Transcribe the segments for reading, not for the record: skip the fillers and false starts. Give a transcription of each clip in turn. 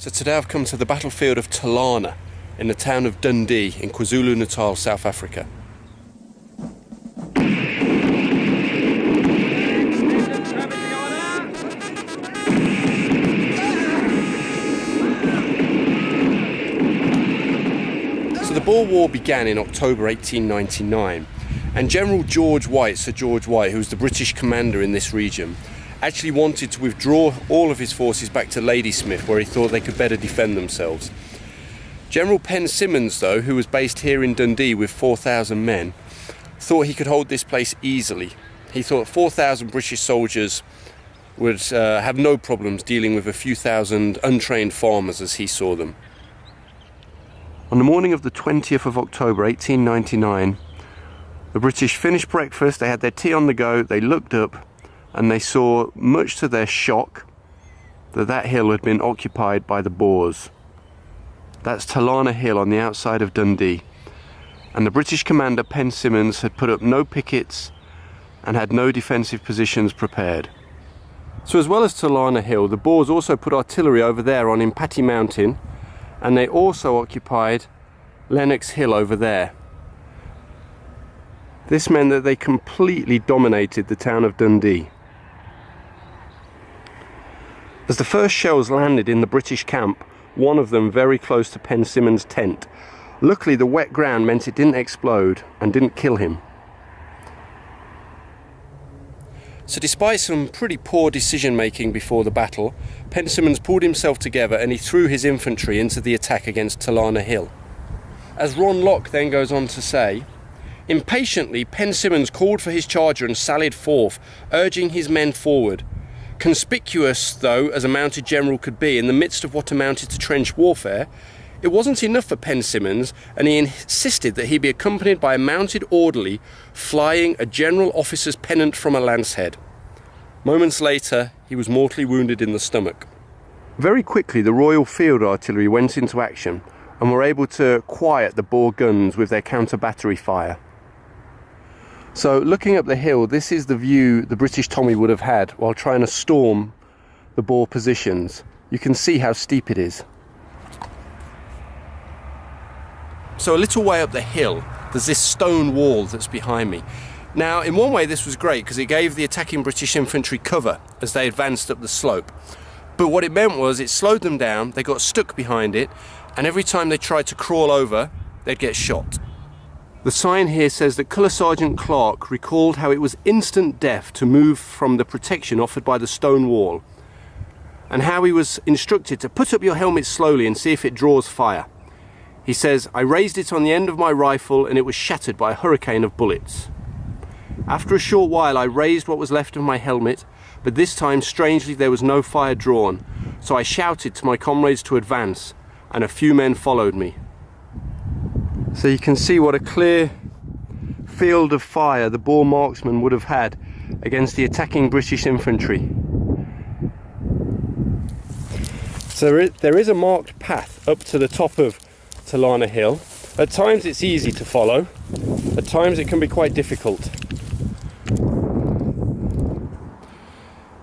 So today I've come to the battlefield of Talana in the town of Dundee in Kwa Zulu Natal, South Africa. So the Boer War began in October 1899, and General George White, Sir George White, who was the British commander in this region, actually wanted to withdraw all of his forces back to Ladysmith, where he thought they could better defend themselves. General Penn Simmons, though, who was based here in Dundee with 4,000 men, thought he could hold this place easily. He thought 4,000 British soldiers would have no problems dealing with a few thousand untrained farmers as he saw them. On the morning of the 20th of October 1899, the British finished breakfast, they had their tea on the go, they looked up and they saw, much to their shock, that that hill had been occupied by the Boers. That's Talana Hill on the outside of Dundee. And the British commander, Penn Simmons, had put up no pickets and had no defensive positions prepared. So as well as Talana Hill, the Boers also put artillery over there on Impati Mountain, and they also occupied Lennox Hill over there. This meant that they completely dominated the town of Dundee. As the first shells landed in the British camp, one of them very close to Penn Simmons' tent, luckily the wet ground meant it didn't explode and didn't kill him. So despite some pretty poor decision making before the battle, Penn Simmons pulled himself together and he threw his infantry into the attack against Talana Hill. As Ron Locke then goes on to say, impatiently Penn Simmons called for his charger and sallied forth, urging his men forward. Conspicuous, though, as a mounted general could be in the midst of what amounted to trench warfare, it wasn't enough for Penn Simmons, and he insisted that he be accompanied by a mounted orderly flying a general officer's pennant from a lance head. Moments later, he was mortally wounded in the stomach. Very quickly, the Royal Field Artillery went into action and were able to quiet the Boer guns with their counter-battery fire. So looking up the hill, this is the view the British Tommy would have had while trying to storm the Boer positions. You can see how steep it is. So a little way up the hill, there's this stone wall that's behind me. Now, in one way this was great because it gave the attacking British infantry cover as they advanced up the slope. But what it meant was it slowed them down, they got stuck behind it, and every time they tried to crawl over, they'd get shot. The sign here says that Colour Sergeant Clark recalled how it was instant death to move from the protection offered by the stone wall, and how he was instructed to put up your helmet slowly and see if it draws fire. He says, I raised it on the end of my rifle and it was shattered by a hurricane of bullets. After a short while I raised what was left of my helmet, but this time strangely there was no fire drawn, so I shouted to my comrades to advance, and a few men followed me. So you can see what a clear field of fire the Boer marksmen would have had against the attacking British infantry. So there is a marked path up to the top of Talana Hill. At times it's easy to follow, at times it can be quite difficult.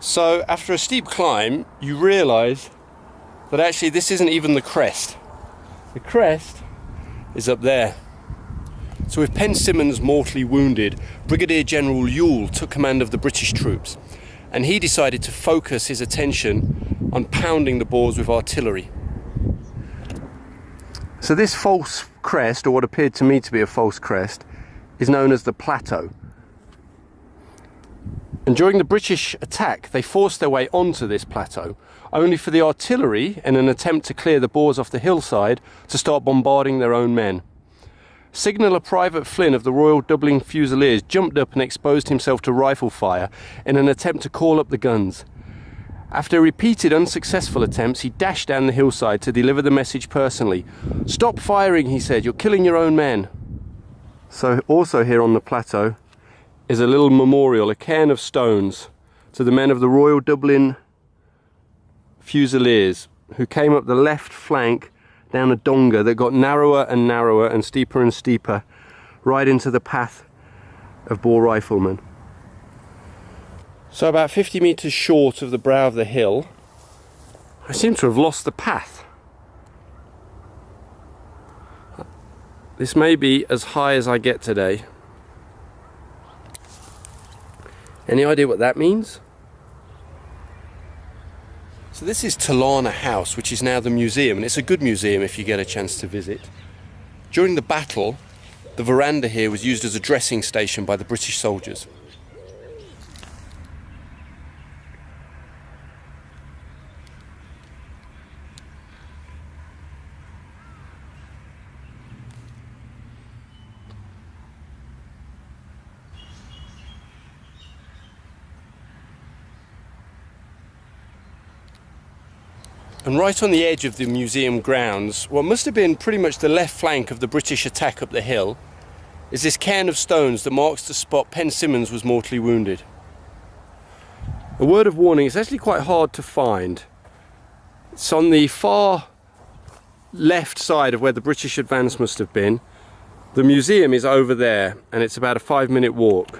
So after a steep climb, you realise that actually this isn't even the crest. The crest is up there. So with Penn Simmons mortally wounded, Brigadier General Ewell took command of the British troops, and he decided to focus his attention on pounding the Boers with artillery. So this false crest, or what appeared to me to be a false crest, is known as the plateau. And during the British attack, they forced their way onto this plateau, only for the artillery, in an attempt to clear the Boers off the hillside, to start bombarding their own men. Signaller Private Flynn of the Royal Dublin Fusiliers jumped up and exposed himself to rifle fire in an attempt to call up the guns. After repeated unsuccessful attempts, he dashed down the hillside to deliver the message personally. Stop firing, he said, you're killing your own men. So also here on the plateau is a little memorial, a cairn of stones, to the men of the Royal Dublin Fusiliers who came up the left flank down a donga that got narrower and narrower and steeper right into the path of Boer riflemen. So about 50 metres short of the brow of the hill, I seem to have lost the path. This may be as high as I get today. Any idea what that means? So this is Talana House, which is now the museum, and it's a good museum if you get a chance to visit. During the battle, the veranda here was used as a dressing station by the British soldiers. And right on the edge of the museum grounds, what must have been pretty much the left flank of the British attack up the hill, is this cairn of stones that marks the spot Pen Simmons was mortally wounded. A word of warning, it's actually quite hard to find. It's on the far left side of where the British advance must have been. The museum is over there, and it's about a 5-minute walk.